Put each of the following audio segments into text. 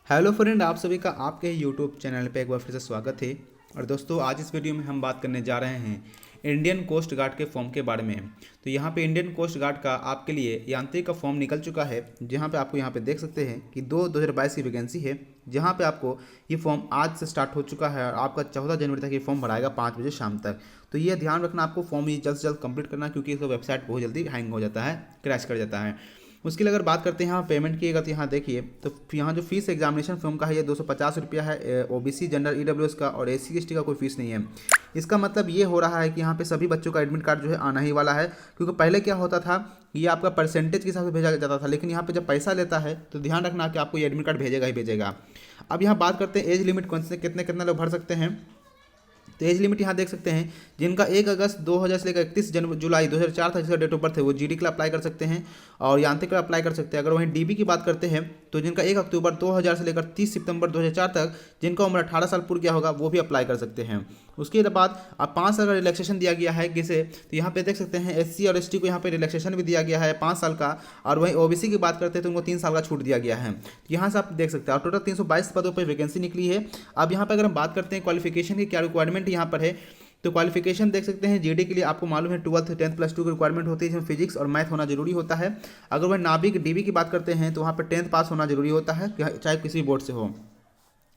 Hello friend, आप सभी का आपके यूट्यूब चैनल पे एक बार फिर से स्वागत है। और दोस्तों, आज इस वीडियो में हम बात करने जा रहे हैं इंडियन कोस्ट गार्ड के फॉर्म के बारे में। तो यहाँ पे इंडियन कोस्ट गार्ड का आपके लिए यांत्रिक का फॉर्म निकल चुका है, जहाँ पे आपको यहाँ पे देख सकते हैं कि 2022 की वैकेंसी है, जहाँ पे आपको ये फॉर्म आज से स्टार्ट हो चुका है और आपका 14 जनवरी तक ये फॉर्म भराएगा 5 बजे शाम तक। तो ये ध्यान रखना, आपको फॉर्म ये जल्द से जल्द कंप्लीट करना, क्योंकि इसका वेबसाइट बहुत जल्दी हैंग हो जाता है, क्रैश कर जाता है। उसके लिए अगर बात करते हैं यहाँ पेमेंट की, अगर यहाँ देखिए तो यहाँ जो फीस एग्जामिनेशन फॉर्म का है ये 250 रुपया है। ओबीसी जनरल ईडब्ल्यूएस का और एससी एसटी का कोई फीस नहीं है। इसका मतलब ये हो रहा है कि यहाँ पे सभी बच्चों का एडमिट कार्ड जो है आना ही वाला है, क्योंकि पहले क्या होता था, ये आपका परसेंटेज के हिसाब से भेजा जाता था, लेकिन यहाँ पे जब पैसा लेता है तो ध्यान रखना कि आपको ये एडमिट कार्ड भेजेगा ही भेजेगा। अब यहाँ बात करते हैं एज लिमिट कौन से कितने लोग भर सकते हैं। तो एज लिमिट यहाँ देख सकते हैं, जिनका 1 अगस्त 2000 से लेकर 31 जुलाई 2004 था, जिसका डेट ऑफ बर्थ है, वो जीडी के लिए अप्लाई कर सकते हैं और यांत्रिक के लिए अप्लाई कर सकते हैं। अगर वहीं डीबी की बात करते हैं तो जिनका 1 अक्टूबर 2000 से लेकर 30 सितंबर 2004 तक जिनका उम्र 18 साल पूर्ण किया होगा वो भी अप्लाई कर सकते हैं। उसके बाद अब 5 साल का रिलैक्सेशन दिया गया है किसे, तो यहाँ पे देख सकते हैं एससी और एसटी को यहाँ पे रिलैक्सेशन भी दिया गया है 5 साल का। और वहीं ओबीसी की बात करते हैं तो उनको 3 साल का छूट दिया गया है। यहाँ से आप देख सकते हैं और टोटल 322 पदों पर वैकेंसी निकली है। अब यहाँ पर अगर हम बात करते हैं क्वालिफिकेशन की क्या रिक्वायरमेंट यहाँ पर है, तो क्वालिफिकेशन देख सकते हैं जीडी के लिए आपको मालूम है 12th 10th +2 की रिक्वायरमेंट होती है, जिसमें फिजिक्स और मैथ होना जरूरी होता है। अगर वह नाभिक डीबी की बात करते हैं तो वहाँ पर 10th पास होना जरूरी होता है, चाहे किसी बोर्ड से हो।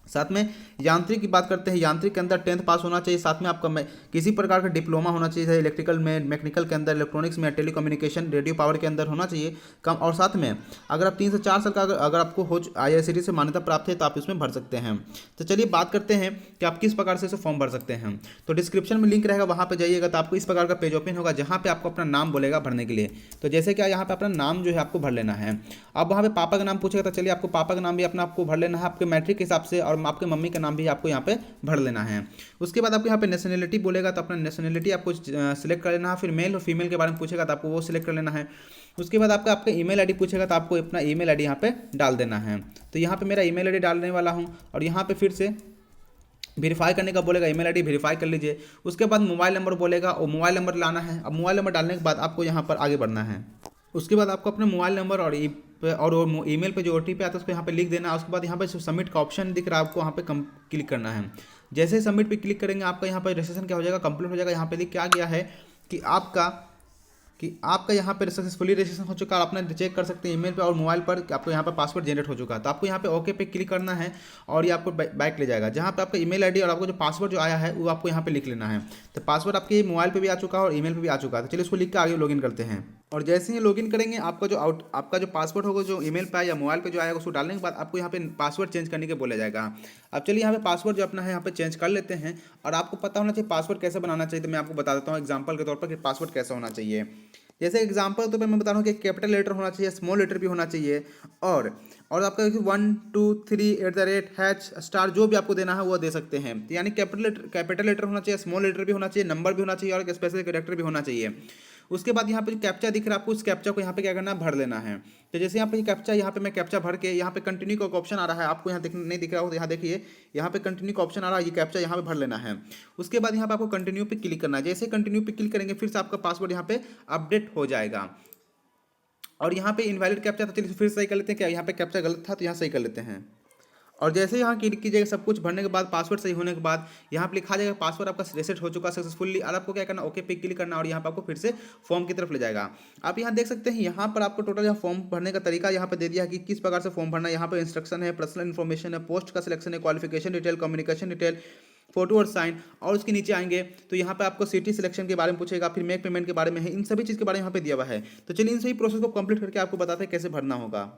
साथ में यांत्रिक की बात करते हैं, यांत्रिक के अंदर 10th पास होना चाहिए, साथ में आपका किसी प्रकार का डिप्लोमा होना चाहिए, जैसे इलेक्ट्रिकल में, मैकेनिकल के अंदर, इलेक्ट्रॉनिक्स में, टेलीकम्युनिकेशन, रेडियो पावर के अंदर होना चाहिए कम। और साथ में अगर आप 3 से 4 साल का अगर आपको हो IICT से मान्यता प्राप्त है तो आप इसमें भर सकते हैं। तो चलिए बात करते हैं कि आप किस प्रकार से इसे फॉर्म भर सकते हैं। तो डिस्क्रिप्शन में लिंक रहेगा, वहाँ पर जाइएगा तो आपको इस प्रकार का पेज ओपन होगा, जहाँ पे आपको अपना नाम बोलेगा भरने के लिए। तो जैसे कि यहाँ पे अपना नाम जो है आपको भर लेना है। अब वहाँ पे पापा का नाम पूछेगा, तो चलिए आपको पापा का नाम भी अपना आपको भर लेना है आपके मैट्रिक के हिसाब से, और आपके मम्मी का नाम भी आपको यहाँ पे भर लेना है। उसके बाद आपको यहाँ पे नेशनलिटी बोलेगा, तो अपना नेशनलिटी आपको सिलेक्ट कर लेना है। फिर मेल और फीमेल के बारे में पूछेगा तो आपको वो सिलेक्ट कर लेना है। उसके बाद आपका ईमेल आईडी पूछेगा तो आपको अपना ईमेल आईडी यहाँ पे डाल देना है। तो यहाँ पे मेरा ईमेल आईडी डालने वाला हूँ, और यहाँ पे फिर से वेरीफाई करने का बोलेगा, ईमेल आईडी वेरीफाई कर लीजिए। उसके बाद मोबाइल नंबर बोलेगा और मोबाइल नंबर लाना है। अब मोबाइल नंबर डालने के बाद आपको यहाँ पर आगे बढ़ना है। उसके बाद आपको अपने मोबाइल नंबर और ईमेल पे जो OTP आता है उसको यहाँ पे लिख देना है। उसके बाद यहाँ पे सबमिट का ऑप्शन दिख रहा है, आपको यहाँ पे क्लिक करना है। जैसे ही सबमिट पे क्लिक करेंगे आपका यहाँ पे रजिस्ट्रेशन क्या हो जाएगा, कंप्लीट हो जाएगा। यहाँ पे लिख के आ गया है कि आपका यहाँ पे सक्सेसफुली रजिस्ट्रेशन हो चुका है। आप अपना चेक कर सकते हैं ईमेल पे और मोबाइल पर कि आपको यहाँ पे पासवर्ड जनरेट हो चुका है। तो आपको यहाँ पे ओके पे क्लिक करना है और ये आपको बैक ले जाएगा, जहाँ पे आपका ईमेल आईडी और आपको जो पासवर्ड जो आया है वो आपको यहाँ पे लिख लेना है। तो पासवर्ड आपके मोबाइल पे भी आ चुका है और ईमेल पे भी आ चुका है। तो चलिए इसको लिख के आगे लॉगिन करते हैं। और जैसे ही लॉगिन करेंगे आपका जो पासवर्ड होगा, जो ईमेल पे या मोबाइल पे जो आएगा, उसको डालने के बाद आपको यहाँ पे पासवर्ड चेंज करने के बोला जाएगा। अब चलिए यहाँ पे पासवर्ड जो अपना है यहाँ पे चेंज कर लेते हैं। और आपको पता होना चाहिए पासवर्ड कैसे बनाना चाहिए, तो मैं आपको बता देता हूँ एग्जाम्पल के तौर पर कि पासवर्ड कैसा होना चाहिए। जैसे एग्जाम्पल तो मैं बता रहा हूँ कि कैपिटल लेटर होना चाहिए, स्मॉल लेटर भी होना चाहिए, और आपका 1 2 3 @ # जो भी आपको देना है वो दे सकते हैं। तो यानी कैपिटल लेटर होना चाहिए, स्मॉल लेटर भी होना चाहिए, नंबर भी होना चाहिए और एक स्पेशल कैरेक्टर भी होना चाहिए। उसके बाद यहाँ पे जो कैप्चा दिख रहा है आपको, उस कैप्चा को यहाँ पे क्या करना है, भर लेना है। तो जैसे यहाँ पे कैप्चा, यहाँ पे मैं कैप्चा भर के यहाँ पे कंटिन्यू का ऑप्शन आ रहा है, आपको यहाँ नहीं दिख रहा हो तो यहाँ देखिए, यहाँ पे कंटिन्यू का ऑप्शन आ रहा है, ये कैप्चा यहाँ पे भर लेना है। उसके बाद यहाँ पे आपको कंटिन्यू पे क्लिक करना है। जैसे कंटिन्यू पे क्लिक करेंगे फिर से आपका पासवर्ड यहाँ पे अपडेट हो जाएगा। और यहाँ पे इनवैलिड कैप्चा था, चलिए फिर सही कर लेते हैं। क्या यहाँ पे कैप्चा गलत था तो यहाँ सही कर लेते हैं। और जैसे यहाँ क्लिक कीजिएगा, सब कुछ भरने के बाद पासवर्ड सही होने के बाद यहाँ पे लिखा जाएगा पासवर्ड आपका रीसेट हो चुका सक्सेसफुली। और आपको क्या करना, ओके पे क्लिक करना और यहाँ पे आपको फिर से फॉर्म की तरफ ले जाएगा। आप यहाँ देख सकते हैं, यहाँ पर आपको टोटल यहाँ फॉर्म भरने का तरीका यहाँ पे दे दिया है कि किस प्रकार से फॉर्म भरना है। यहाँ पे इंस्ट्रक्शन है, पर्सनल इन्फॉर्मेशन है, पोस्ट का सिलेक्शन है, qualification detail, communication detail, photo और साइन। और उसके नीचे आएंगे तो यहाँ पे आपको सिटी सिलेक्शन के बारे में पूछेगा, फिर मेक पेमेंट के बारे में है, इन सभी चीज़ के बारे में यहाँ पे दिया हुआ है। तो चलिए इन सभी प्रोसेस को कंप्लीट करके आपको बताते हैं कैसे भरना होगा।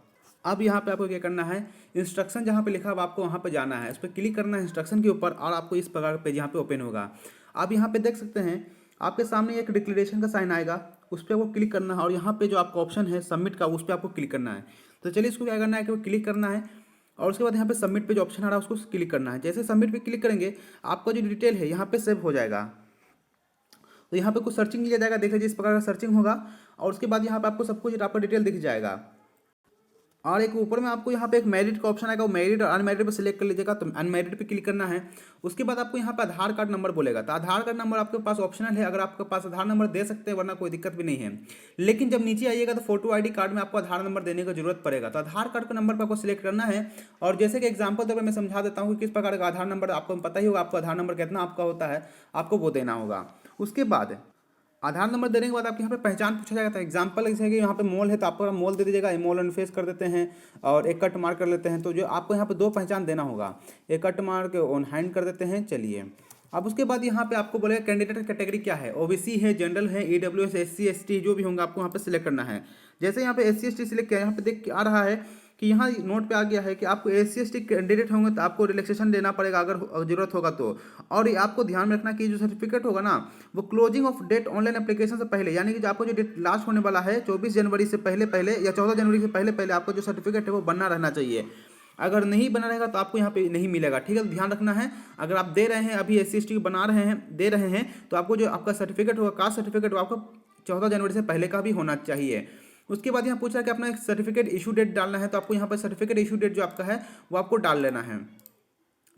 अब यहाँ पे आपको क्या करना है, इंस्ट्रक्शन जहाँ पे लिखा हुआ आपको वहाँ पे जाना है, उस पर क्लिक करना है इंस्ट्रक्शन के ऊपर, और आपको इस प्रकार पेज यहाँ पे ओपन होगा। आप यहाँ पे देख सकते हैं आपके सामने एक डिक्लेरेशन का साइन आएगा, उस पर आपको क्लिक करना है और यहाँ पे जो आपका ऑप्शन है सबमिट का, उस पर आपको क्लिक करना है। तो चलिए इसको क्या करना है कि क्लिक करना है और उसके बाद यहाँ पे सबमिट पे जो ऑप्शन आ रहा है उसको क्लिक करना है। जैसे सबमिट पे क्लिक करेंगे आपका जो डिटेल है यहाँ पे सेव हो जाएगा। तो यहाँ पे कुछ सर्चिंग लिया जाएगा, देख लीजिए इस प्रकार का सर्चिंग होगा और उसके बाद यहाँ पे आपको सब कुछ आपका डिटेल दिख जाएगा। और एक ऊपर में आपको यहाँ पे एक मैरिड का ऑप्शन आएगा, वो मैरिड और अनमैरिड पर सिलेक्ट कर लीजिएगा। तो अनमैरिड पे क्लिक करना है। उसके बाद आपको यहाँ पे आधार कार्ड नंबर बोलेगा, तो आधार कार्ड नंबर आपके पास ऑप्शनल है, अगर आपके पास आधार नंबर दे सकते हैं, वरना कोई दिक्कत भी नहीं है। लेकिन जब नीचे आइएगा तो फोटो आईडी कार्ड में आपको आधार नंबर देने की जरूरत पड़ेगा। तो आधार कार्ड का नंबर पर आपको सिलेक्ट करना है। और जैसे कि एग्जाम्पल तौर पर मैं समझा देता हूँ कि किस प्रकार का आधार नंबर, आपको पता ही होगा आपको आधार नंबर कितना आपका होता है, आपको वो देना होगा। उसके बाद आधार नंबर देने के बाद आपके यहाँ पे पहचान पूछा जाएगा। तो एग्जाम्पल जैसे कि यहाँ पे मॉल है, तो आपको मॉल दे दीजिएगा, मॉल अनफेस कर देते हैं और एक कट मार्क कर लेते हैं। तो जो आपको यहाँ पे दो पहचान देना होगा, एक कट मार्क ऑन हैंड कर देते हैं। चलिए, अब उसके बाद यहाँ पे आपको बोलेगा कैंडिडेट की कैटेगरी क्या है, ओबीसी है, जनरल है, ईडब्ल्यूएस, एससी एसटी जो भी होंगे आपको यहाँ पे सिलेक्ट करना है। जैसे यहाँ पे एससी एसटी सिलेक्ट किया, यहाँ पे देख आ रहा है कि यहाँ नोट पे आ गया है कि आपको एससी एसटी कैंडिडेट होंगे तो आपको रिलैक्सेशन देना पड़ेगा अगर जरूरत होगा तो। और ये आपको ध्यान में रखना कि जो सर्टिफिकेट होगा ना, वो closing of date online application से पहले, यानी कि जो आपको जो डेट लास्ट होने वाला है 24 जनवरी से पहले पहले या 14 जनवरी से पहले पहले आपको जो सर्टिफिकेट है वो बनना रहना चाहिए। अगर नहीं बना रहेगा तो आपको यहाँ पे नहीं मिलेगा। ठीक है, तो ध्यान रखना है। अगर आप दे रहे हैं अभी एससी एसटी बना रहे हैं, दे रहे हैं, तो आपको जो आपका सर्टिफिकेट होगा, कास्ट सर्टिफिकेट, वो आपको 14 जनवरी से पहले का भी होना चाहिए। उसके बाद यहाँ पूछ रहा है कि अपना एक सर्टिफिकेट इशू डेट डालना है, तो आपको यहाँ पर सर्टिफिकेट इशू डेट जो आपका है वो आपको डाल लेना है।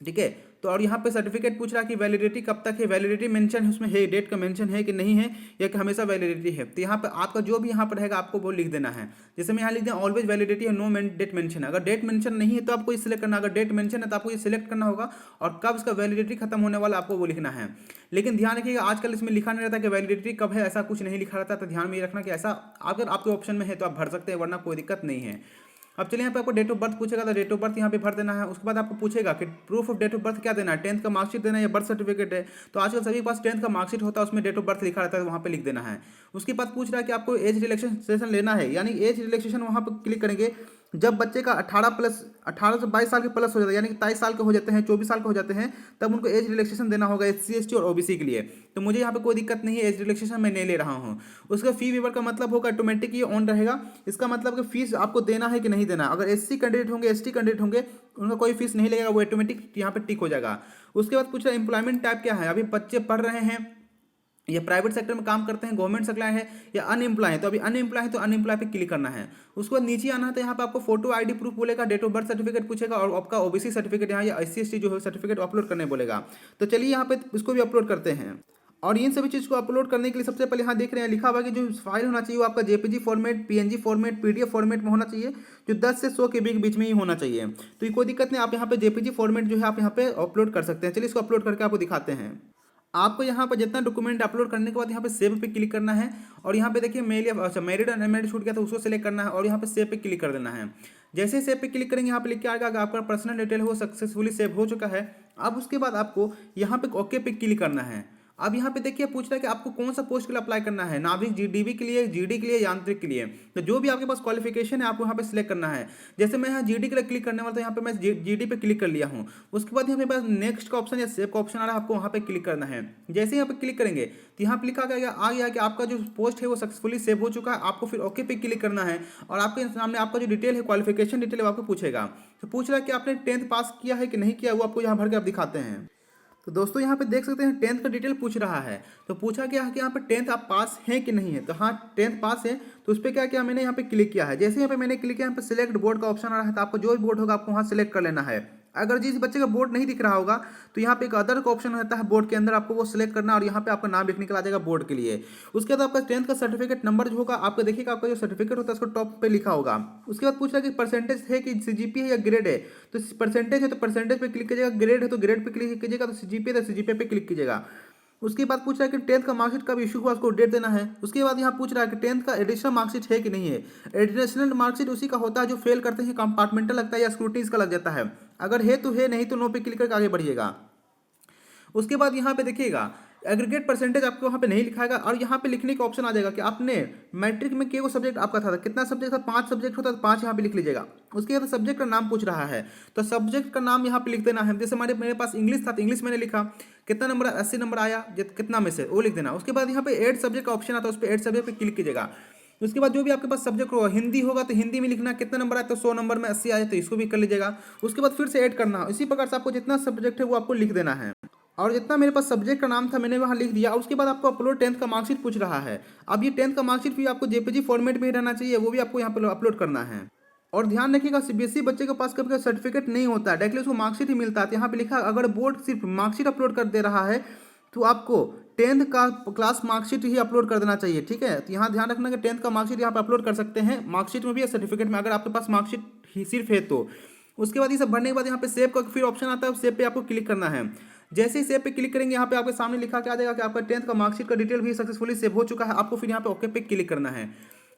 ठीक है, तो और यहाँ पे सर्टिफिकेट पूछ रहा है कि वैलिडिटी कब तक है, वैलिडिटी मेंशन है उसमें, है डेट का मेंशन है कि नहीं है, या कि हमेशा वैलिडिटी है। तो यहाँ पे आपका जो भी यहाँ पर रहेगा आपको वो लिख देना है। जैसे मैं यहाँ लिख दिया ऑलवेज वैलिडिटी है, नो डेट मेंशन है। अगर डेट मेंशन नहीं है तो आपको ये सिलेक्ट करना, अगर डेट मेंशन है तो आपको ये सिलेक्ट करना होगा, और कब इसका वैलिडिटी खत्म होने वाला आपको वो लिखना है। लेकिन ध्यान रखिएगा आजकल इसमें लिखा नहीं रहता कि वैलिडिटी कब है, ऐसा कुछ नहीं लिखा रहता। तो ध्यान में ये रखना कि ऐसा अगर आपके ऑप्शन में है तो आप भर सकते हैं, वरना कोई दिक्कत नहीं है। अब चलिए यहाँ पे आपको डेट ऑफ बर्थ पूछेगा, तो डेट ऑफ बर्थ यहाँ पे भर देना है। उसके बाद आपको पूछेगा कि proof of date of birth क्या देना है, 10th का मार्कशीट देना है या बर्थ सर्टिफिकेट है। तो आजकल सभी के पास 10th का मार्कशीट होता है, उसमें डेट ऑफ बर्थ लिखा रहता है, वहाँ पे लिख देना है। उसके बाद पूछ रहा है कि आपको एज रिलैक्सेशन लेना है, यानी एज रिलैक्सेशन वहाँ पर क्लिक करेंगे जब बच्चे का 18 से 22 साल के प्लस हो जाता है, यानी कि 23 साल के हो जाते हैं, 24 साल के हो जाते हैं, तब उनको एज रिलैक्सेशन देना होगा एससी एसटी और ओबीसी के लिए। तो मुझे यहाँ पे कोई दिक्कत नहीं है, एज रिलैक्सेशन मैं नहीं ले रहा हूँ। उसका फी वेवर का मतलब होगा ऑटोमेटिक ये ऑन रहेगा। इसका मतलब कि फीस आपको देना है कि नहीं देना। अगर एससी कैंडिडेट होंगे, एसटी कैंडिडेट होंगे, उनका कोई फीस नहीं लगेगा, वो ऑटोमेटिक यहाँ पे टिक हो जाएगा। उसके बाद पूछ रहा है एम्प्लॉयमेंट टाइप क्या है, अभी बच्चे पढ़ रहे हैं या प्राइवेट सेक्टर में काम करते हैं, गवर्नमेंट सेक्टर है, या अनएम्प्लॉय है। तो अभी अनएम्प्लॉय है तो अनएम्प्लॉय पे क्लिक करना है। उसके बाद नीचे आना है, तो यहाँ पे आपको फोटो आईडी प्रूफ बोलेगा, डेट ऑफ बर्थ सर्टिफिकेट पूछेगा, और आपका ओबीसी सर्टिफिकेट यहाँ या एससी एसटी जो है सर्टिफिकेट अपलोड करने बोलेगा। तो चलिए यहाँ पे इसको भी अपलोड करते हैं। और इन सभी चीज़ को अपलोड करने के लिए सबसे पहले यहाँ देख रहे हैं लिखा हुआ कि जो फाइल होना चाहिए वो आपका JPG format, PNG format, PDF format में होना चाहिए, जो 10 से 100 के बीच में ही होना चाहिए। तो ये कोई दिक्कत नहीं, आप यहाँ पे जेपीजी फॉर्मेट जो है आप यहाँ पे अपलोड कर सकते हैं। चलिए इसको अपलोड करके आपको दिखाते हैं। आपको यहाँ पर जितना डॉक्यूमेंट अपलोड करने के बाद यहाँ पे सेव पे क्लिक करना है, और यहाँ पे देखिए मेल, अच्छा मैरिड और अनमैरिड छूट गया तो उसको सेलेक्ट करना है, और यहाँ पे सेव पे क्लिक कर देना है। जैसे सेव पे क्लिक करेंगे यहाँ पे लिख के आएगा कि आपका पर्सनल डिटेल वो सक्सेसफुली सेव हो चुका है। अब उसके बाद आपको यहाँ पे ओके पे क्लिक करना है। अब यहाँ पे देखिए पूछ रहा है कि आपको कौन सा पोस्ट के लिए अप्लाई करना है, नाविक जीडीबी के लिए, जीडी के लिए, यांत्रिक के लिए। तो जो भी आपके पास क्वालिफिकेशन है आपको यहाँ पे सिलेक्ट करना है। जैसे मैं यहाँ जीडी के लिए क्लिक करने वाला था, यहाँ पे मैं जीडी पे क्लिक कर लिया हूँ। उसके बाद यहाँ पे पास नेक्स्ट का ऑप्शन या सेव का ऑप्शन आ रहा है, आपको वहाँ पे क्लिक करना है। जैसे यहाँ पे क्लिक करेंगे तो यहाँ पे लिखा गया आ गया कि आपका जो पोस्ट है वो सक्सेसफुली सेव हो चुका है। आपको फिर ओके पे क्लिक करना है, और आपके सामने आपका जो डिटेल है, क्वालिफिकेशन डिटेल है, आपको पूछेगा। तो पूछ रहा है कि आपने 10th पास किया है कि नहीं किया, वो आपको यहाँ भर के आप दिखाते हैं। तो दोस्तों यहाँ पे देख सकते हैं 10th का डिटेल पूछ रहा है। तो पूछा गया है कि यहाँ पे 10th आप पास हैं कि नहीं है, तो हाँ 10th पास है। तो उस पर क्या किया मैंने यहाँ पे क्लिक किया है। जैसे यहाँ पे मैंने क्लिक किया, यहाँ पे सिलेक्ट बोर्ड का ऑप्शन आ रहा है, तो आपको जो भी बोर्ड होगा आपको वहाँ सिलेक्ट कर लेना है। अगर जिस बच्चे का बोर्ड नहीं दिख रहा होगा तो यहाँ पे एक अदर का ऑप्शन रहता है बोर्ड के अंदर, आपको वो सिलेक्ट करना, और यहाँ पे आपका नाम लिखने के आ जाएगा बोर्ड के लिए। उसके बाद आपका 10th का सर्टिफिकेट नंबर जो होगा आपको देखिएगा, आपका जो सर्टिफिकेट होता है उसको टॉप पे लिखा होगा। उसके बाद पूछ रहा है कि परसेंटेज है कि सीजीपी है या ग्रेड है। तो परसेंटेज है तो परसेंटेज पे क्लिक कीजिएगा, ग्रेड है तो ग्रेड पे क्लिक कीजिएगा, तो सीजीपी है तो सीजीपी पे क्लिक कीजिएगा। उसके बाद पूछ रहा है कि 10th का मार्कशीट कब इशू हुआ, उसको डेट देना है। उसके बाद यहाँ पूछ रहा है कि 10th का एडिशनल मार्कशीट है कि नहीं है। एडिशनल मार्कशीट उसी का होता है जो फेल करते हैं, कंपार्टमेंटल लगता है या स्क्रूटनी का लग जाता है। अगर है तो है, नहीं तो नो पे क्लिक करके आगे बढ़िएगा। उसके बाद यहाँ पे देखिएगा एग्रीगेट परसेंटेज आपको वहाँ पे नहीं लिखाएगा, और यहाँ पे लिखने का ऑप्शन आ जाएगा कि आपने मैट्रिक में केवल सब्जेक्ट आपका था, कितना सब्जेक्ट था, 5 सब्जेक्ट होता है तो 5 यहाँ पे लिख लीजिएगा। उसके बाद सब्जेक्ट का नाम पूछ रहा है, तो सब्जेक्ट का नाम यहाँ पे लिख देना है। जैसे मेरे पास इंग्लिश था तो इंग्लिश मैंने लिखा, कितना नंबर 80 नंबर आया, कितना में से वो लिख देना। उसके बाद यहाँ पे 8 सब्जेक्ट का ऑप्शन आता है, उस पर 8 सब्जेक्ट पे क्लिक कीजिएगा। उसके बाद जो भी आपके पास सब्जेक्ट होगा, हिंदी होगा तो हिंदी में लिखना, कितना नंबर आया तो 100 नंबर में 80 आए तो इसको भी कर लीजिएगा। उसके बाद फिर से ऐड करना। इसी प्रकार से आपको जितना सब्जेक्ट है वो आपको लिख देना है, और जितना मेरे पास सब्जेक्ट का नाम था मैंने वहाँ लिख दिया। उसके बाद आपको अपलोड 10th का मार्कशीट पूछ रहा है। अब ये 10th का मार्कशीट भी आपको जेपीजी फॉर्मेट में ही रहना चाहिए, वो भी आपको यहाँ पर अपलोड करना है। और ध्यान रखिएगा सीबीएसई बच्चे के पास कभी कभी सर्टिफिकेट नहीं होता है, डायरेक्टली उसको मार्कशीट ही मिलता है। तो यहाँ पे लिखा अगर बोर्ड सिर्फ मार्कशीट अपलोड कर दे रहा है तो आपको 10th का क्लास मार्कशीट ही अपलोड कर देना चाहिए, ठीक है। तो यहाँ ध्यान रखना कि 10th का मार्कशीट यहाँ पे अपलोड कर सकते हैं, मार्कशीट में भी या सर्टिफिकेट में, अगर आपके पास मार्कशीट ही सिर्फ है तो। उसके बाद ये सब भरने के बाद यहाँ पे सेव का फिर ऑप्शन आता है, सेव पे आपको क्लिक करना है। जैसे ही सेव पे क्लिक करेंगे यहाँ पे आपके सामने लिखा क्या आ जाएगा कि आपका 10th का मार्कशीट का डिटेल भी सक्सेसफुली सेव हो चुका है। आपको फिर यहाँ पे ओके पे क्लिक करना है।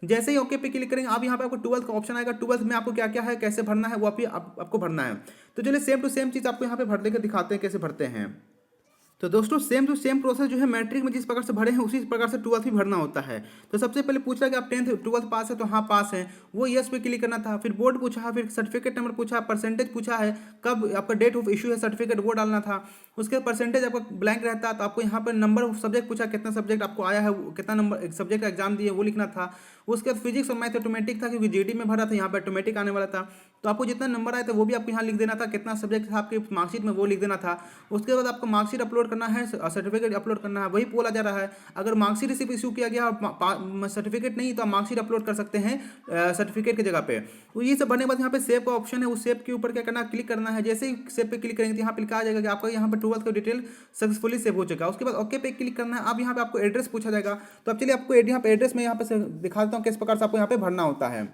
जैसे ही ओके पे क्लिक करेंगे आप यहाँ पे आपको 12th का ऑप्शन आएगा। 12th में आपको क्या क्या है, कैसे भरना है, वो आपको भरना है। तो चलिए सेम टू सेम चीज़ आपको यहाँ पे भर देकर दिखाते हैं कैसे भरते हैं। तो दोस्तों सेम टू सेम प्रोसेस जो है मैट्रिक में जिस प्रकार से भरे हैं उसी प्रकार से 12th भी भरना होता है। तो सबसे पहले पूछ रहा है कि आप 10th 12th पास है, तो हाँ पास है, वो यस पे क्लिक करना था। फिर बोर्ड पूछा है, फिर सर्टिफिकेट नंबर पूछा, परसेंटेज पूछा है, कब आपका डेट ऑफ इशू है सर्टिफिकेट वो डालना था। उसके बाद परसेंटेज आपका ब्लैंक रहता है तो आपको यहाँ पर नंबर ऑफ सब्जेक्ट पूछा, कितना सब्जेक्ट आपको आया है, कितना नंबर सब्जेक्ट का एग्जाम दिए वो लिखना था। उसके बाद फिजिक्स और मैथ ऑटोमेटिक था क्योंकि जीडी में भरा था, यहाँ पर ऑटोमेटिक आने वाला था। तो आपको जितना नंबर आया था वो भी आपको यहाँ लिख देना था, कितना सब्जेक्ट था आपके मार्कशीट में वो लिख देना था। उसके बाद आपको मार्कशीट अपलोड करना है, सर्टिफिकेट अपलोड करना है, वही बोला जा रहा है। अगर मार्कशीट सिर्फ इशू किया गया सर्टिफिकेट नहीं तो आप मार्कशीट अपलोड कर सकते हैं सर्टिफिकेट की जगह पे। तो ये सब बनने के बाद यहाँ पे सेव का ऑप्शन है, उस सेव के ऊपर क्या करना है, क्लिक करना है। जैसे ही सेव पे क्लिक करेंगे तो यहाँ पे लिखा आ जाएगा कि आपका यहाँ पे 12th का डिटेल सक्सेसफुली सेव हो चुका है। उसके बाद ओके पे क्लिक करना है। अब यहाँ पे आपको एड्रेस पूछा जाएगा, तो अब चलिए आपको यहाँ पे एड्रेस में यहाँ पे दिखा देता हूँ किस प्रकार से आपको यहाँ पे भरना होता है।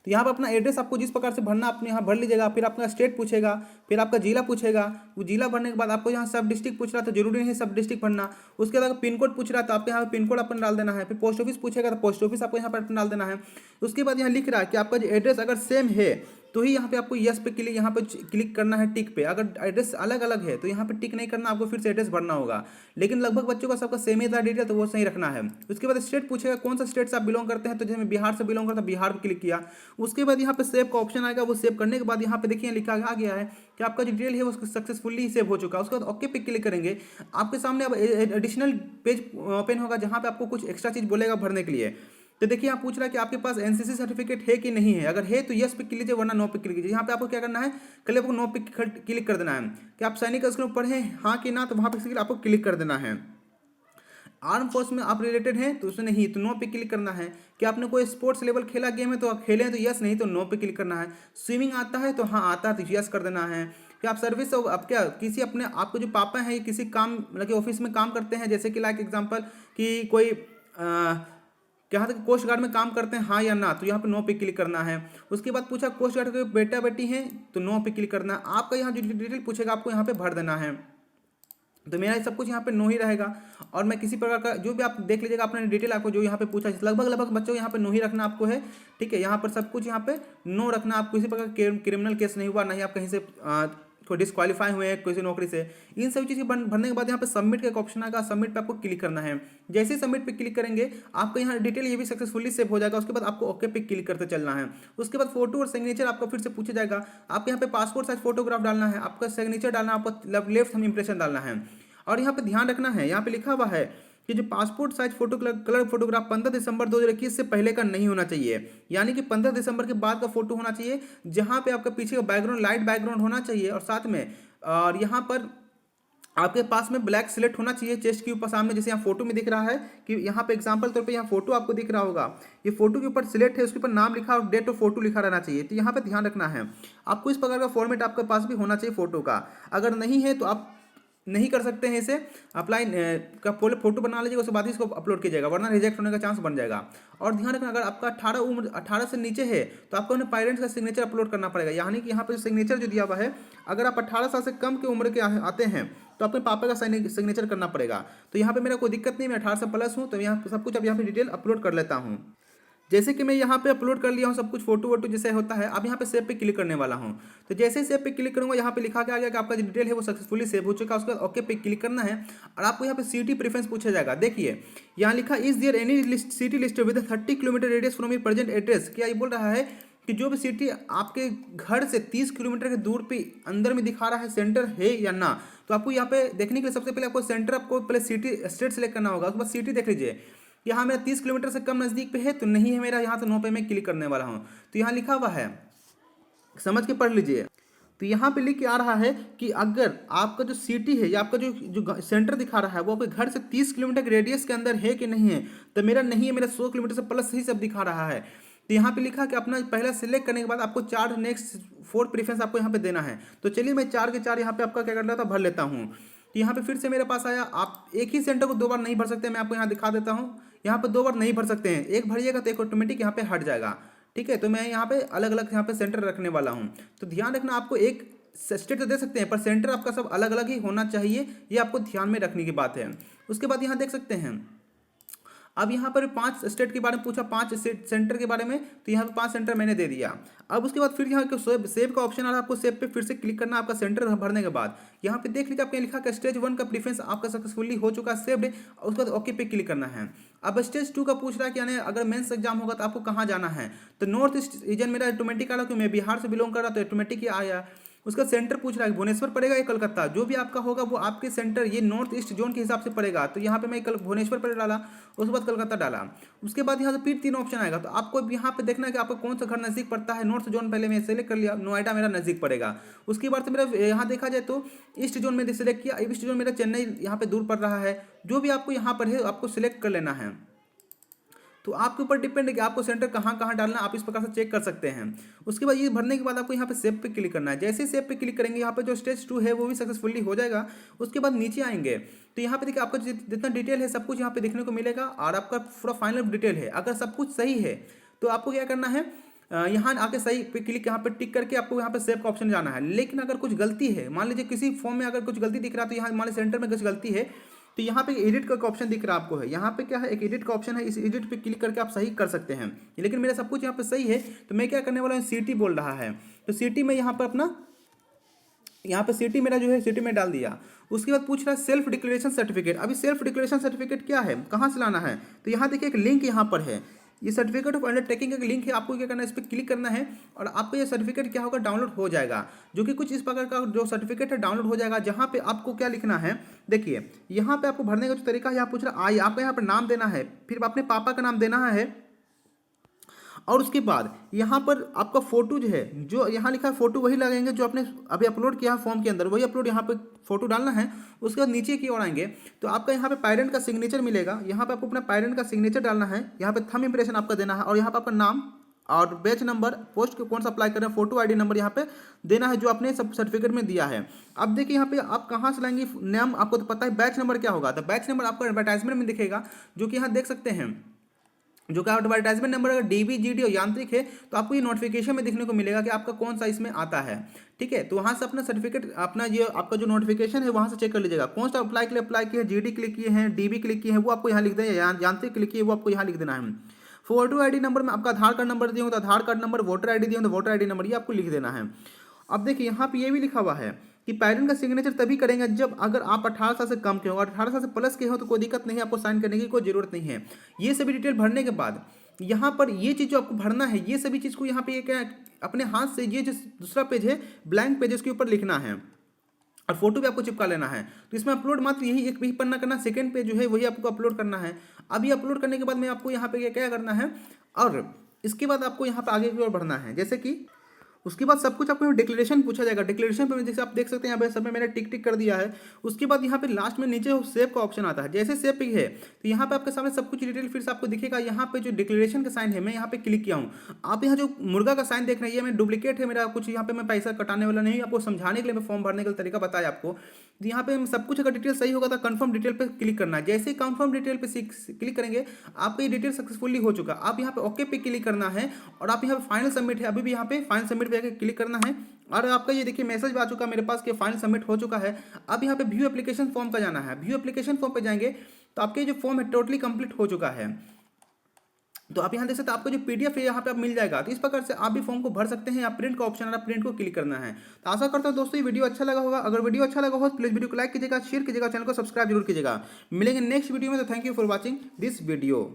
तो यहाँ पर अपना एड्रेस आपको जिस प्रकार से भरना अपने यहाँ भर लीजिएगा। फिर आपका स्टेट पूछेगा, फिर आपका जिला पूछेगा। वो जिला भरने के बाद आपको यहाँ सब डिस्ट्रिक्ट पूछ रहा था, जरूरी नहीं है सब डिस्ट्रिक्ट भरना। उसके बाद पिन कोड पूछ रहा था, आपको यहाँ पे पिन कोड अपन डाल देना है। फिर पोस्ट ऑफिस पूछेगा तो पोस्ट ऑफिस आपको यहाँ पर डाल देना है। उसके बाद यहाँ लिख रहा है कि आपका जो एड्रेस अगर सेम है तो ही यहाँ पे आपको यस पे क्लिक यहाँ पे क्लिक करना है, टिक पे। अगर एड्रेस अलग अलग है तो यहाँ पे टिक नहीं करना, आपको फिर से एड्रेस भरना होगा। लेकिन लगभग बच्चों का सबका सेम ही था डिटेल, तो वो सही रखना है। उसके बाद स्टेट पूछेगा कौन सा स्टेट से आप बिलोंग करते हैं, तो जैसे मैं बिहार से बिलोंग करता, बिहार पे क्लिक किया। उसके बाद यहाँ पे सेव का ऑप्शन आएगा, वो सेव करने के बाद यहाँ पे देखिए लिखा आ गया है कि आपका जो डिटेल है वो सक्सेसफुली सेव हो चुका है। उसके बाद ओके पे क्लिक करेंगे, आपके सामने अब एडिशनल पेज ओपन होगा जहाँ पे आपको कुछ एक्स्ट्रा चीज बोलेगा भरने के लिए। तो देखिए यहाँ पूछ रहा है कि आपके पास एनसीसी सर्टिफिकेट है कि नहीं है। अगर है तो यस पे क्लिक कीजिए, वरना नो पे क्लिक कीजिए। यहाँ पे आपको क्या करना है, कल आपको नो पे क्लिक कर देना है कि आप सैनिक स्कूल में पढ़े हाँ कि ना, तो वहाँ पे आपको क्लिक कर देना है। आर्म फोर्स में आप रिलेटेड हैं तो उसमें नहीं, तो नो पे क्लिक करना है। कि आपने कोई स्पोर्ट्स लेवल खेला गेम है तो आप खेले हैं तो यस, नहीं तो नो पे क्लिक करना है। स्विमिंग आता है तो हाँ आता है तो यस कर देना है। कि आप सर्विस अब क्या किसी अपने आपको जो पापा हैं किसी काम मतलब कि ऑफिस में काम करते हैं, जैसे कि लाइक एग्जांपल कि कोई यहाँ तक कोस्ट गार्ड में काम करते हैं हाँ या ना, तो यहाँ पे नो पे क्लिक करना है। उसके बाद पूछा कोस्ट गार्ड के बेटा बेटी हैं तो नो पे क्लिक करना है। आपका यहाँ जो डिटेल पूछेगा आपको यहाँ पे भर देना है। तो मेरा सब कुछ यहाँ पे नो ही रहेगा। और मैं किसी प्रकार का जो भी आप देख लीजिएगा अपने डिटेल आपको जो यहाँ पे पूछा लगभग बच्चों यहाँ पे नो ही रखना आपको है, ठीक है। यहाँ पर सब कुछ यहाँ पे नो रखना। आप किसी प्रकार क्रिमिनल केस नहीं हुआ, ना ही आप कहीं से कोई डिस्क्वालीफाई हुए हैं किसी नौकरी से। इन सभी चीज़ भरने के बाद यहाँ पे सबमिट का एक ऑप्शन आएगा, सबमिट पे आपको क्लिक करना है। जैसे ही सबमिट पे क्लिक करेंगे आपका यहाँ डिटेल ये भी सक्सेसफुली सेव हो जाएगा। उसके बाद आपको ओके पे क्लिक करते चलना है। उसके बाद फोटो और सिग्नेचर आपको फिर से पूछा जाएगा। आपको यहाँ पे पासपोर्ट साइज फोटोग्राफ डालना है, आपका सिग्नेचर डालना है, आपको लेफ्ट थंब इंप्रेशन डालना है। और यहाँ पे ध्यान रखना है, यहाँ पे लिखा हुआ है कि जो passport size photo colour photograph 15 दिसंबर 2021 से पहले का नहीं होना चाहिए। यानी कि 15 दिसंबर के बाद का फोटो होना चाहिए, जहाँ पे आपका पीछे का बैकग्राउंड लाइट बैकग्राउंड होना चाहिए। और साथ में और यहाँ पर आपके पास में ब्लैक सिलेक्ट होना चाहिए चेस्ट के ऊपर सामने, जैसे यहाँ फोटो में दिख रहा है कि यहाँ पे एग्जांपल तौर पे यहाँ फोटो आपको दिख रहा होगा। ये फोटो के ऊपर सिलेक्ट है, उसके ऊपर नाम लिखा और डेट ऑफ फोटो लिखा रहना चाहिए। तो यहाँ पे ध्यान रखना है, आपको इस प्रकार का फॉर्मेट आपके पास भी होना चाहिए फोटो का। अगर नहीं है तो आप नहीं कर सकते हैं इसे। अप्लाई का फोटो बना लीजिएगा, उसके बाद ही इसको अपलोड कीजिएगा, वरना रिजेक्ट होने का चांस बन जाएगा। और ध्यान रखना अगर आपका 18 से नीचे है तो आपको अपने पेरेंट्स का सिग्नेचर अपलोड करना पड़ेगा। यानी कि यहाँ पे सिग्नेचर जो दिया हुआ है, अगर आप 18 साल से कम की उम्र के आते हैं तो अपने पापा का सिग्नेचर करना पड़ेगा। तो यहाँ पे मेरा कोई दिक्कत नहीं, मैं 18 से प्लस हूँ, तो यहाँ सब कुछ अब यहाँ पे डिटेल अपलोड कर लेता हूँ। जैसे कि मैं यहाँ पे अपलोड कर लिया हूँ सब कुछ फोटो वोटो जैसे होता है। अब यहाँ पे सेव पे क्लिक करने वाला हूँ। तो जैसे ही सेव पे क्लिक करूँगा यहाँ पे लिखा के आ गया कि आपका जो डिटेल है वो सक्सेसफुली सेव हो चुका है। उसके बाद ओके पे क्लिक करना है और आपको यहाँ पे सिटी प्रेफरेंस पूछा जाएगा। देखिए यहाँ लिखा is there any city list with 30 kilometre radius from your present address. क्या ये बोल रहा है कि जो भी सिटी आपके घर से 30 किलोमीटर के दूर पे अंदर में दिखा रहा है सेंटर है या ना। तो आपको यहाँ पे देखने के लिए सबसे पहले आपको सेंटर आपको पहले सिटी स्टेट सेलेक्ट करना होगा। उसके बाद सिटी देख लीजिए, यहाँ मेरा 30 किलोमीटर से कम नज़दीक पे है तो नहीं है मेरा, यहाँ तो नो पे मैं क्लिक करने वाला हूँ। तो यहाँ लिखा हुआ है, समझ के पढ़ लीजिए। तो यहाँ पे लिख के आ रहा है कि अगर आपका जो सिटी है या आपका जो सेंटर दिखा रहा है वो आपके घर से 30 किलोमीटर के रेडियस के अंदर है कि नहीं है। तो मेरा नहीं है, मेरा 100 किलोमीटर से प्लस ही सब दिखा रहा है। तो यहाँ पे लिखा कि अपना पहला सिलेक्ट करने के बाद आपको 4 नेक्स्ट 4 प्रीफरेंस आपको यहाँ पे देना है। तो चलिए मैं 4 के 4 यहाँ पे आपका क्या कर रहा था, भर लेता हूँ। तो यहाँ पे फिर से मेरे पास आया, आप एक ही सेंटर को 2 बार नहीं भर सकते, मैं आपको यहाँ दिखा देता हूँ। यहाँ पे 2 बार नहीं भर सकते हैं, एक भरिएगा तो एक ऑटोमेटिक यहाँ पे हट जाएगा। ठीक है, तो मैं यहाँ पे अलग अलग यहाँ पे सेंटर रखने वाला हूँ। तो ध्यान रखना, आपको एक स्टेट तो दे सकते हैं पर सेंटर आपका सब अलग अलग ही होना चाहिए, ये आपको ध्यान में रखने की बात है। उसके बाद यहाँ देख सकते हैं, अब यहाँ पर 5 स्टेट के बारे में पूछा, 5 सेंटर के बारे में, तो यहाँ पे 5 सेंटर मैंने दे दिया। अब उसके बाद फिर यहाँ के सेव का ऑप्शन आ रहा है, आपको सेव पे फिर से क्लिक करना आपका सेंटर भरने के बाद। यहाँ पे देख लीजिए आपने लिखा कि स्टेज 1 का प्रीफरेंस आपका सक्सेसफुली हो चुका है, सेव्ड है। उसके बाद ओके पे क्लिक करना है। अब स्टेज 2 का पूछ रहा है कि यानी अगर मेंस एग्जाम होगा तो आपको कहाँ जाना है, तो नॉर्थ ईस्ट रीजन मेरा ऑटोमेटिक आ रहा, क्योंकि मैं बिहार से बिलोंग कर रहा तो ऑटोमेटिक ही आया। उसका सेंटर पूछ रहा है भुवनेश्वर पड़ेगा या कलकत्ता, जो भी आपका होगा वो आपके सेंटर ये नॉर्थ ईस्ट जोन के हिसाब से पड़ेगा। तो यहाँ पे मैं कल भुवनेश्वर पर डाला, उसके बाद कलकत्ता डाला। उसके बाद यहाँ से फिर 3 ऑप्शन आएगा, तो आपको यहाँ पे देखना है कि आपको कौन सा घर नजदीक पड़ता है। नॉर्थ जोन पहले मैं सेलेक्ट कर लिया, नोएडा मेरा नजदीक पड़ेगा। उसके बाद से मेरा यहाँ देखा जाए तो ईस्ट जोन में सेलेक्ट किया, ईस्ट जोन मेरा चेन्नई यहाँ पे दूर पड़ रहा है। जो भी आपको यहाँ पर है आपको सिलेक्ट कर लेना है। तो आपके ऊपर डिपेंड है कि आपको सेंटर कहाँ कहाँ डालना, आप इस प्रकार से चेक कर सकते हैं। उसके बाद ये भरने के बाद आपको यहाँ पे सेव पे क्लिक करना है। जैसे ही सेव पे क्लिक करेंगे यहाँ पे जो स्टेज 2 है वो भी सक्सेसफुली हो जाएगा। उसके बाद नीचे आएंगे तो यहाँ पे देखिए आपका जितना डिटेल है सब कुछ यहाँ पे देखने को मिलेगा और आपका पूरा फाइनल डिटेल है। अगर सब कुछ सही है तो आपको क्या करना है, यहाँ आके सही पे क्लिक यहाँ पे टिक करके आपको यहाँ पे सेव का ऑप्शन जाना है। लेकिन अगर कुछ गलती है, मान लीजिए किसी फॉर्म में अगर कुछ गलती दिख रहा है, तो यहाँ मान लीजिए सेंटर में कुछ गलती है तो यहाँ पे एडिट का ऑप्शन दिख रहा है आपको है, यहाँ पे क्या है एक एडिट का ऑप्शन है, इस एडिट पे क्लिक करके आप सही कर सकते हैं। लेकिन मेरा सब कुछ यहाँ पे सही है तो मैं क्या करने वाला हूँ, सिटी बोल रहा है तो सिटी में यहाँ पर अपना यहाँ पे सिटी मेरा जो है सिटी में डाल दिया। उसके बाद पूछ रहा है सेल्फ डिक्लेरेशन सर्टिफिकेट। अभी सेल्फ डिक्लेरेशन सर्टिफिकेट क्या है, कहाँ से लाना है, तो यहाँ देखिए एक लिंक यहाँ पर है, ये सर्टिफिकेट ऑफ अंडरटेकिंग का लिंक है। आपको क्या करना है, इस पर क्लिक करना है और आपको ये सर्टिफिकेट क्या होगा, डाउनलोड हो जाएगा। जो कि कुछ इस प्रकार का जो सर्टिफिकेट है डाउनलोड हो जाएगा। जहाँ पे आपको क्या लिखना है, देखिए यहाँ पे आपको भरने का जो तरीका है, यहाँ पूछ रहा है आपका यहाँ पर नाम देना है, फिर अपने पापा का नाम देना है और उसके बाद यहाँ पर आपका फोटो जो है, जो यहाँ लिखा है फोटो वही लगेंगे जो आपने अभी अपलोड किया है फॉर्म के अंदर, वही अपलोड यहाँ पे फोटो डालना है। उसके बाद नीचे की ओर आएंगे तो आपका यहाँ पे पेरेंट का सिग्नेचर मिलेगा, यहाँ पे आपको अपना पेरेंट का सिग्नेचर डालना है, यहाँ पे थंब इंप्रेशन आपका देना है और यहाँ पे आपका नाम और बैच नंबर, पोस्ट कौन सा अप्लाई कर रहे हैं, फोटो आईडी नंबर यहाँ पे देना है जो आपने सब सर्टिफिकेट में दिया है। अब देखिए यहाँ पे आप कहाँ से लाएंगे नाम, आपको तो पता है बैच नंबर क्या होगा, तो बैच नंबर आपको एडवर्टाइजमेंट में दिखेगा, जो कि यहाँ देख सकते हैं, जो कि एडवर्टाइजमेंट नंबर अगर डीबी जीडी और यांत्रिक है तो आपको ये नोटिफिकेशन में दिखने को मिलेगा कि आपका कौन सा इसमें आता है। ठीक है, तो वहाँ से अपना सर्टिफिकेट, अपना ये आपका जो नोटिफिकेशन है वहाँ से चेक कर लीजिएगा कौन सा अप्लाई के लिए अप्लाई किया है, जीडी क्लिक किए हैं, डीबी क्लिक किए हैं वो आपको यहाँ लिख दें, यांत्रिक क्लिक किए वो आपको यहाँ लिख देना है। फोटो आईडी नंबर में आपका आधार कार्ड नंबर दिए हो तो आधार कार्ड नंबर, वोटर आईडी दिए हो तो वोटर आईडी नंबर, ये आपको लिख देना है। अब देखिए यहाँ पे ये भी लिखा हुआ है कि पेरेंट का सिग्नेचर तभी करेंगे जब अगर आप 18 साल से कम के हो, 18 साल से प्लस के हो तो कोई दिक्कत नहीं है, आपको साइन करने की कोई जरूरत नहीं है। ये सभी डिटेल भरने के बाद यहाँ पर ये चीज़ जो आपको भरना है, ये सभी चीज़ को यहाँ पे क्या अपने हाथ से, ये जो दूसरा पेज है ब्लैंक पेज, उसके ऊपर लिखना है और फोटो भी आपको चिपका लेना है। तो इसमें अपलोड मात्र यही एक भी पन्ना करना, सेकंड पेज जो है वही आपको अपलोड करना है। अब ये अपलोड करने के बाद में आपको यहाँ पे क्या करना है और इसके बाद आपको यहाँ पे आगे की ओर बढ़ना है। जैसे कि उसके बाद सब कुछ आपको डिक्लेरेशन पूछा जाएगा। डिक्लेरेशन पे जैसे आप देख सकते हैं यहाँ पे सब में मैंने टिक टिक कर दिया है। उसके बाद यहाँ पे लास्ट में नीचे सेव का ऑप्शन आता है, जैसे सेव पे है तो यहाँ पे आपके सामने सब कुछ डिटेल फिर से आपको दिखेगा। यहाँ पे जो डिक्लेरेशन का साइन है मैं यहाँ पे क्लिक किया हूँ। आप यहाँ जो मुर्गा का साइन देख रहे हैं ये मैं डुप्लीकेट है मेरा, कुछ यहाँ पे मैं पैसा कटाने वाला नहीं, आपको समझाने के लिए मैं फॉर्म भरने का तरीका बताया आपको। तो यहाँ पे सब कुछ अगर डिटेल सही होगा तो कंफर्म डिटेल पे क्लिक करना है। जैसे ही कंफर्म डिटेल पे क्लिक करेंगे आपका ये डिटेल सक्सेसफुली हो चुका। आप यहाँ पे ओके पे क्लिक करना है और आप यहाँ पे फाइनल सबमिट है, अभी भी यहाँ पे फाइनल सबमिट पे क्लिक करना है और आपका ये देखिए मैसेज आ चुका मेरे पास कि फाइनल सबमिट हो चुका है। अब यहाँ पे व्यू एप्लीकेशन फॉर्म का जाना है। व्यू एप्लीकेशन फॉर्म पे जाएंगे तो आपके जो फॉर्म है टोटली कंप्लीट हो चुका है। तो आप यहाँ देख सकते हैं आपका जो पीडीएफ है यहाँ पे आप मिल जाएगा। तो इस प्रकार से आप भी फॉर्म को भर सकते हैं। या प्रिंट का ऑप्शन है, प्रिंट को क्लिक करना है। तो आशा करता हूँ दोस्तों ये वीडियो अच्छा लगा होगा। अगर वीडियो अच्छा लगा हो तो प्लीज वीडियो को लाइक कीजिएगा, शेयर कीजिएगा, चैनल को सब्सक्राइब जरूर कीजिएगा। मिलेंगे नेक्स्ट वीडियो में। तो thank you for watching this video.